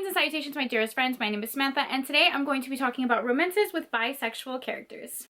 Greetings and salutations, my dearest friends. My name is Samantha, and today I'm going to be talking about romances with bisexual characters.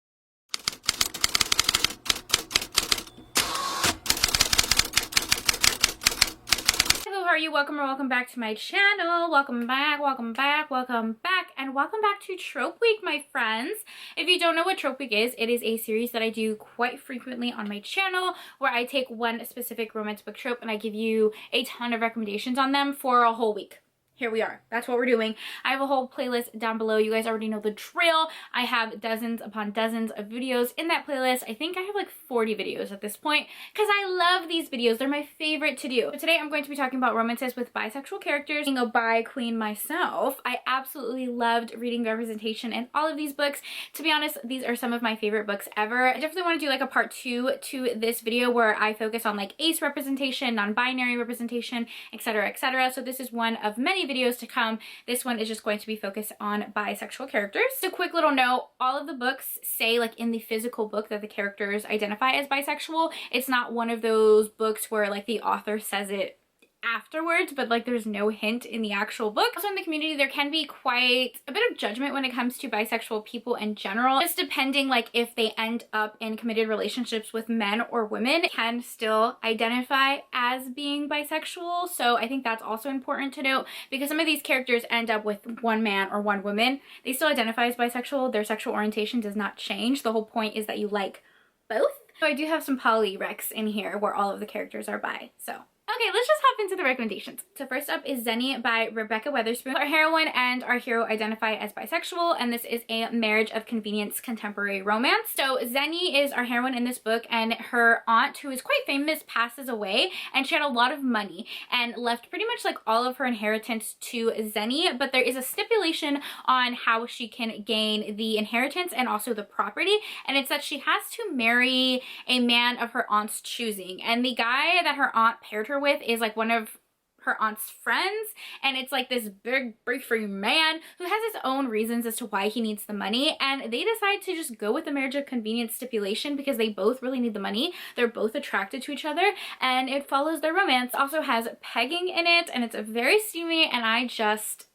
Hello, how are you? Welcome or welcome back to my channel. Welcome back, and welcome back to Trope Week, my friends. If you don't know what Trope Week is, it is a series that I do quite frequently on my channel where I take one specific romance book trope and I give you a ton of recommendations on them for a whole week. Here we are. That's what we're doing. I have a whole playlist down below. You guys already know the drill. I have dozens upon dozens of videos in that playlist. I think I have like 40 videos at this point because I love these videos. They're my favorite to do. So today I'm going to be talking about romances with bisexual characters. Being a bi queen myself, I absolutely loved reading the representation in all of these books. To be honest, these are some of my favorite books ever. I definitely want to do like a part 2 to this video where I focus on like ace representation, non-binary representation, etc, etc. So this is one of many videos to come. This one is just going to be focused on bisexual characters. So quick little note, all of the books say like in the physical book that the characters identify as bisexual. It's not one of those books where like the author says it afterwards, but like there's no hint in the actual book. Also in the community there can be quite a bit of judgment when it comes to bisexual people in general, just depending like if they end up in committed relationships with men or women can still identify as being bisexual. So I think that's also important to note because some of these characters end up with one man or one woman. They still identify as bisexual. Their sexual orientation does not change. The whole point is that you like both. So I do have some poly recs in here where all of the characters are bi. So okay, let's just hop into the recommendations. So first up is Zenny by Rebecca Weatherspoon. Our heroine and our hero identify as bisexual, and this is a marriage of convenience contemporary romance. So Zenny is our heroine in this book, and her aunt, who is quite famous, passes away, and she had a lot of money and left pretty much like all of her inheritance to Zenny, but there is a stipulation on how she can gain the inheritance and also the property, and it's that she has to marry a man of her aunt's choosing, and the guy that her aunt paired her with is like one of her aunt's friends, and it's like this big beefy man who has his own reasons as to why he needs the money, and they decide to just go with the marriage of convenience stipulation because they both really need the money. They're both attracted to each other and it follows their romance. It also has pegging in it and it's very steamy, and I just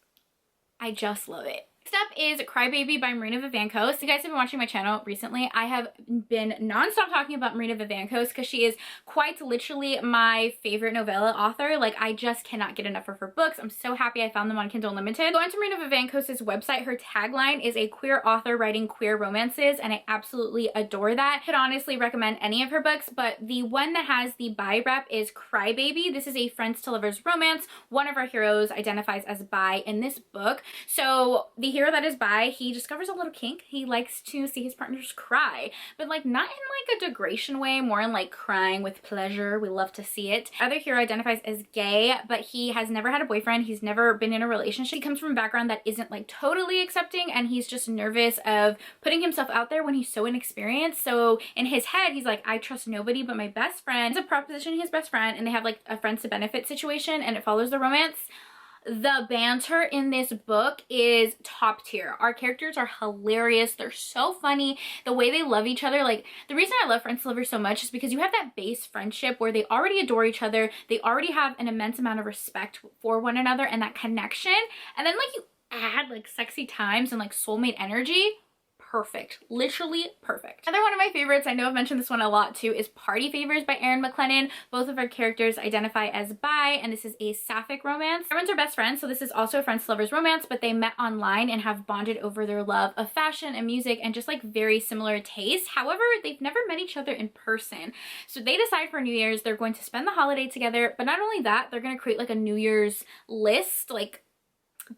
love it. Next up is Crybaby by Marina Vivancos. You guys have been watching my channel recently. I have been non-stop talking about Marina Vivancos because she is quite literally my favorite novella author. Like, I just cannot get enough of her books. I'm so happy I found them on Kindle Unlimited. Go onto Marina Vivancos' website. Her tagline is a queer author writing queer romances, and I absolutely adore that. Could honestly recommend any of her books, but the one that has the bi rep is Crybaby. This is a friends to lovers romance. One of our heroes identifies as bi in this book. So the hero that is bi, he discovers a little kink. He likes to see his partners cry, but like not in like a degradation way, more in like crying with pleasure. We love to see it. Other hero identifies as gay, but he has never had a boyfriend. He's never been in a relationship. He comes from a background that isn't like totally accepting, and he's just nervous of putting himself out there when he's so inexperienced. So in his head, he's like, I trust nobody but my best friend. It's a proposition his best friend, and they have like a friends to benefit situation, and it follows the romance. The banter in this book is top tier. Our characters are hilarious. They're so funny. The way they love each other. Like, the reason I love Friends to Lovers so much is because you have that base friendship where they already adore each other. They already have an immense amount of respect for one another and that connection. And then like you add like sexy times and like soulmate energy. Perfect. Literally perfect. Another one of my favorites, I know I've mentioned this one a lot too, is Party Favors by Erin McLennan. Both of our characters identify as bi, and this is a sapphic romance. Everyone's are best friends, so this is also a friends to lovers romance, but they met online and have bonded over their love of fashion and music and just like very similar tastes. However, they've never met each other in person. So they decide for New Year's they're going to spend the holiday together, but not only that, they're going to create like a New Year's list, like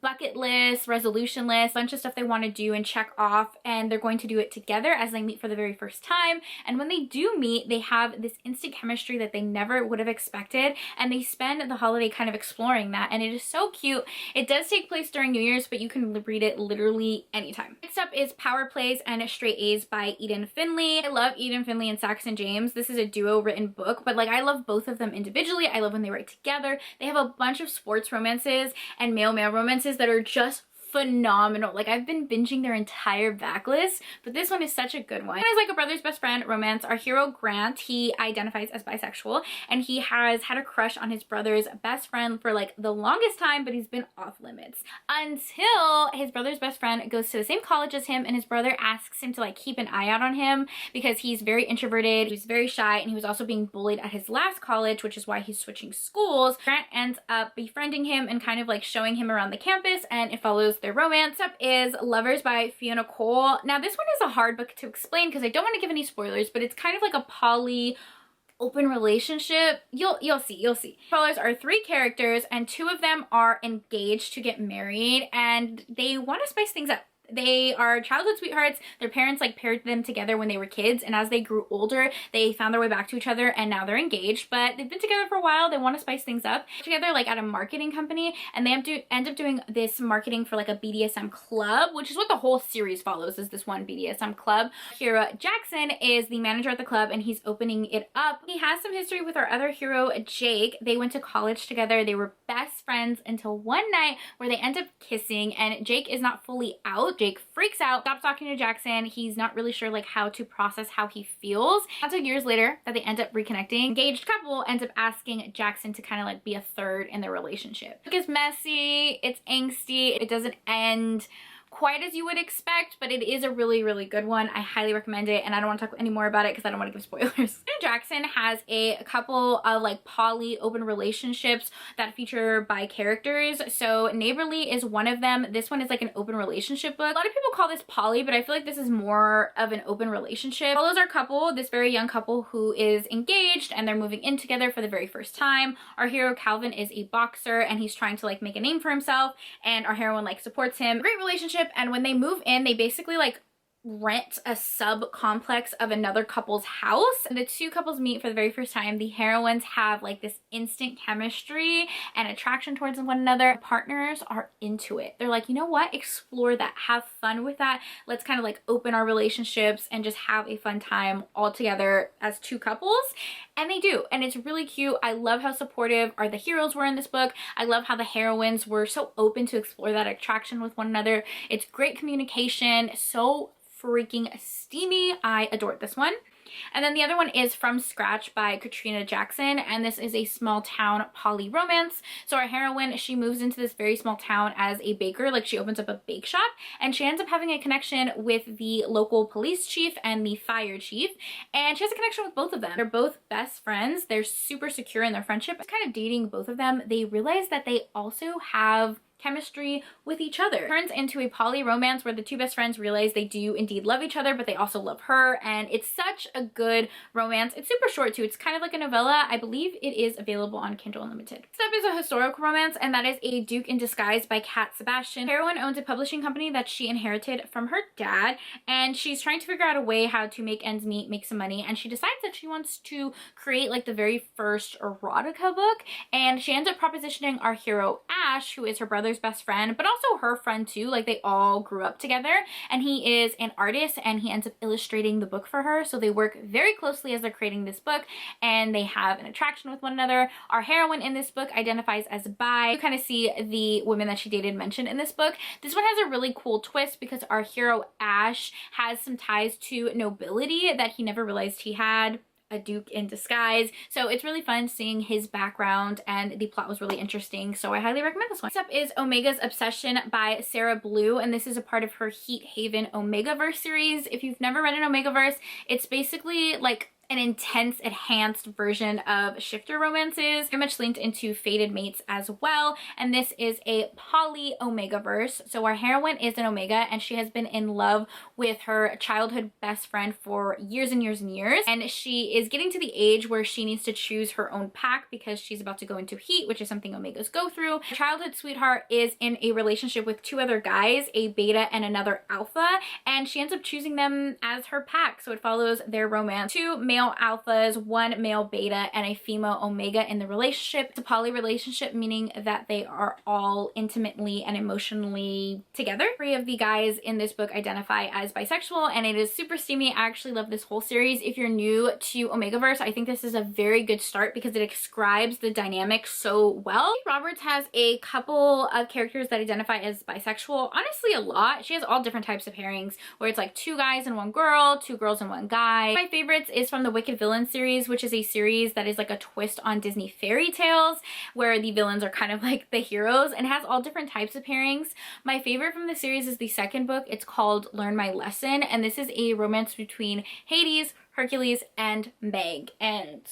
bucket list, resolution list, bunch of stuff they want to do and check off, and they're going to do it together as they meet for the very first time. And when they do meet, they have this instant chemistry that they never would have expected, and they spend the holiday kind of exploring that, and it is so cute. It does take place during New Year's, but you can read it literally anytime. Next up is Power Plays and Straight A's by Eden Finley. I love Eden Finley and Saxon James. This is a duo written book, but like I love both of them individually. I love when they write together. They have a bunch of sports romances and male-male romances that are just phenomenal. Like, I've been binging their entire backlist, but this one is such a good one. It is like a brother's best friend romance. Our hero Grant, he identifies as bisexual, and he has had a crush on his brother's best friend for like the longest time, but he's been off limits until his brother's best friend goes to the same college as him, and his brother asks him to like keep an eye out on him because he's very introverted, he's very shy, and he was also being bullied at his last college, which is why he's switching schools. Grant ends up befriending him and kind of like showing him around the campus, and it follows their romance. Up is Lovers by Fiona Cole. Now this one is a hard book to explain because I don't want to give any spoilers, but it's kind of like a poly open relationship. You'll see. Followers are 3 characters, and 2 of them are engaged to get married, and they want to spice things up. They are childhood sweethearts. Their parents like paired them together when they were kids, and as they grew older, they found their way back to each other, and now they're engaged, but they've been together for a while. They want to spice things up together, like at a marketing company, and they have to end up doing this marketing for like a BDSM club, which is what the whole series follows, is this one BDSM club. Hero Jackson is the manager at the club, and he's opening it up. He has some history with our other hero, Jake. They went to college together. They were best friends until one night where they end up kissing, and Jake is not fully out. Jake freaks out, stops talking to Jackson. He's not really sure like how to process how he feels. Until years later that they end up reconnecting. Engaged couple ends up asking Jackson to kind of like be a third in their relationship. The book is messy, it's angsty, it doesn't end quite as you would expect, but it is a really, really good one. I highly recommend it, and I don't want to talk any more about it because I don't want to give spoilers. Jackson has a couple of like poly open relationships that feature bi characters. So Neighborly is one of them. This one is like an open relationship book. A lot of people call this poly, but I feel like this is more of an open relationship. Follows our couple, this very young couple who is engaged, and they're moving in together for the very first time. Our hero Calvin is a boxer, and he's trying to like make a name for himself, and our heroine like supports him. Great relationship. And when they move in, they basically like rent a sub complex of another couple's house. The 2 couples meet for the very first time. The heroines have like this instant chemistry and attraction towards one another. Partners are into it. They're like, you know what, explore that, have fun with that. Let's kind of like open our relationships and just have a fun time all together as 2 couples. And they do, and it's really cute. I love how supportive the heroes were in this book. I love how the heroines were so open to explore that attraction with one another. It's great communication, so freaking steamy. I adored this one. And then the other one is From Scratch by Katrina Jackson, and this is a small town poly romance. So our heroine, she moves into this very small town as a baker, like she opens up a bake shop, and she ends up having a connection with the local police chief and the fire chief, and she has a connection with both of them. They're both best friends. They're super secure in their friendship. It's kind of dating both of them. They realize that they also have chemistry with each other. It turns into a poly romance where the 2 best friends realize they do indeed love each other, but they also love her, and it's such a good romance. It's super short too. It's kind of like a novella. I believe it is available on Kindle Unlimited. Next up is a historical romance, and that is A Duke in Disguise by Kat Sebastian. Heroine owns a publishing company that she inherited from her dad, and she's trying to figure out a way how to make ends meet, make some money, and she decides that she wants to create like the very first erotica book, and she ends up propositioning our hero Ash, who is her brother's best friend, but also her friend too. Like, they all grew up together, and he is an artist, and he ends up illustrating the book for her. So they work very closely as they're creating this book, and they have an attraction with one another. Our heroine in this book identifies as bi. You kind of see the women that she dated mentioned in this book. This one has a really cool twist because our hero Ash has some ties to nobility that he never realized he had. A duke in disguise. So it's really fun seeing his background, and the plot was really interesting, so I highly recommend this one. Next up is Omega's Obsession by Sarah Blue, and this is a part of her Heat Haven Omegaverse series. If you've never read an Omegaverse, it's basically like an intense, enhanced version of shifter romances, very much linked into fated mates as well. And this is a poly Omegaverse. So our heroine is an Omega, and she has been in love with her childhood best friend for years and years and years. And she is getting to the age where she needs to choose her own pack because she's about to go into heat, which is something Omegas go through. Her childhood sweetheart is in a relationship with 2 other guys, a beta and another alpha, and she ends up choosing them as her pack. So it follows their romance. 2 male alphas, one male beta, and a female omega in the relationship. It's a poly relationship, meaning that they are all intimately and emotionally together. 3 of the guys in this book identify as bisexual, and it is super steamy. I actually love this whole series. If you're new to Omegaverse, I think this is a very good start because it describes the dynamic so well. Roberts has a couple of characters that identify as bisexual, honestly a lot. She has all different types of pairings where it's like 2 guys and 1 girl, 2 girls and 1 guy. My favorites is from the Wicked Villain series, which is a series that is like a twist on Disney fairy tales where the villains are kind of like the heroes, and has all different types of pairings. My favorite from the series is the second book. It's called Learn My Lesson, and this is a romance between Hades, Hercules, and Meg, and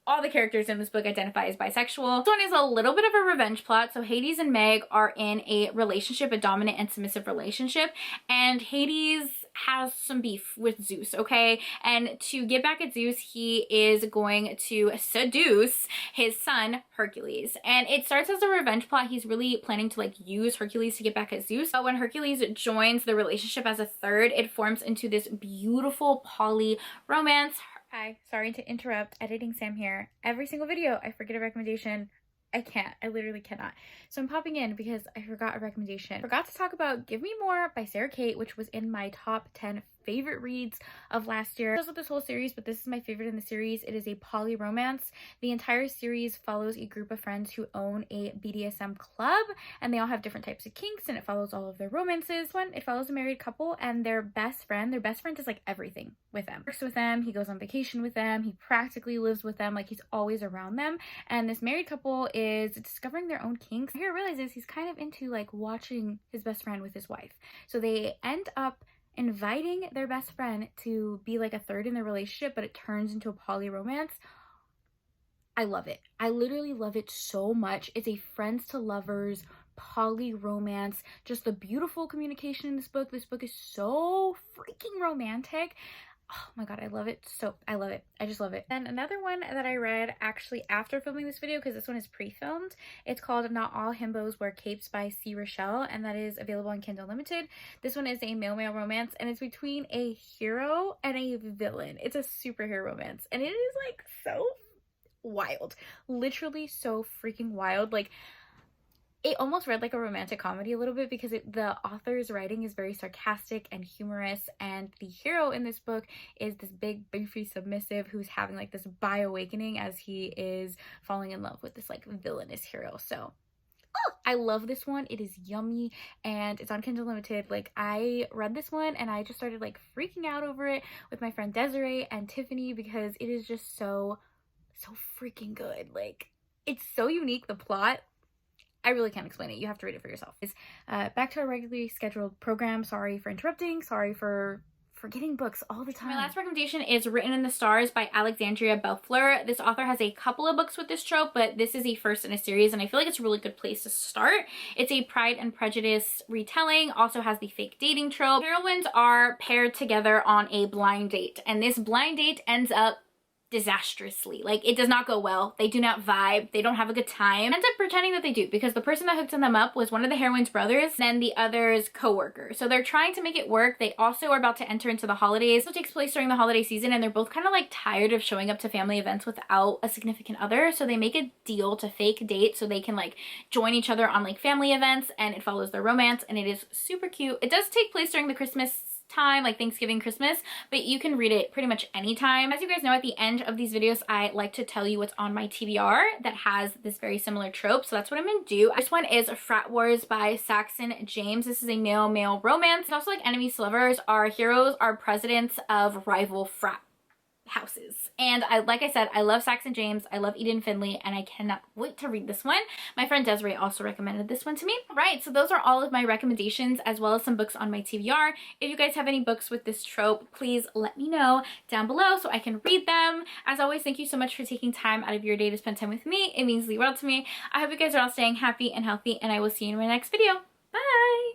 all the characters in this book identify as bisexual. This one is a little bit of a revenge plot. So Hades and Meg are in a relationship, a dominant and submissive relationship, and Hades has some beef with Zeus, okay? And to get back at Zeus, he is going to seduce his son, Hercules. And it starts as a revenge plot. He's really planning to like use Hercules to get back at Zeus. But when Hercules joins the relationship as a third, it forms into this beautiful poly romance. Hi, sorry to interrupt. Editing Sam here. Every single video, I forget a recommendation. I can't. I literally cannot. So I'm popping in because I forgot a recommendation. I forgot to talk about Give Me More by Sarah Kate, which was in my top 10 favorite reads of last year. I with this whole series, but this is my favorite in the series. It is a poly romance. The entire series follows a group of friends who own a BDSM club, and they all have different types of kinks, and it follows all of their romances. It follows a married couple and their best friend. Their best friend is like everything with them. He works with them, he goes on vacation with them, he practically lives with them, like he's always around them. And this married couple is discovering their own kinks. Here realizes he's kind of into like watching his best friend with his wife. So they end up inviting their best friend to be like a third in their relationship, but it turns into a poly romance. I love it. I literally love it so much. It's a friends to lovers poly romance. Just the beautiful communication in this book. This book is so freaking romantic. Oh my god, I love it. I love it. I just love it. And another one that I read actually after filming this video, because this one is pre-filmed, it's called Not All Himbos Wear Capes by C. Rochelle, and that is available on Kindle Unlimited. This one is a male-male romance, and it's between a hero and a villain. It's a superhero romance, and it is like so wild. Literally so freaking wild. Like, it almost read like a romantic comedy a little bit because the author's writing is very sarcastic and humorous, and the hero in this book is this big, beefy submissive who's having like this bi-awakening as he is falling in love with this like villainous hero. So I love this one. It is yummy, and it's on Kindle Unlimited. Like, I read this one and I just started like freaking out over it with my friend Desiree and Tiffany because it is just so freaking good. Like, it's so unique, the plot. I really can't explain it. You have to read it for yourself. Back to our regularly scheduled program. Sorry for interrupting. Sorry for forgetting books all the time. My last recommendation is Written in the Stars by Alexandria Bellefleur. This author has a couple of books with this trope, but this is a first in a series, and I feel like it's a really good place to start. It's a Pride and Prejudice retelling, also has the fake dating trope. Heroines are paired together on a blind date, and this blind date ends up disastrously. Like, it does not go well. They do not vibe. They don't have a good time. Ends up pretending that they do, because the person that hooked them up was one of the heroine's brothers, then the other's co-worker. So they're trying to make it work. They also are about to enter into the holidays. It takes place during the holiday season, and they're both kind of like tired of showing up to family events without a significant other. So they make a deal to fake date so they can like join each other on like family events, and it follows their romance, and it is super cute. It does take place during the Christmas time, like Thanksgiving, Christmas, but you can read it pretty much anytime. As you guys know, at the end of these videos, I like to tell you what's on my TBR that has this very similar trope, so that's what I'm gonna do. This one is Frat Wars by Saxon James. This is a male-male romance. It's also like enemies to lovers. Our heroes are presidents of rival frat houses, and like I said, I love Saxon James, I love Eden Finley, and I cannot wait to read this one. My friend Desiree also recommended this one to me. Right, so those are all of my recommendations, as well as some books on my TBR. If you guys have any books with this trope, please let me know down below so I can read them. As always, thank you so much for taking time out of your day to spend time with me. It means the world to me. I hope you guys are all staying happy and healthy, and I will see you in my next video. Bye!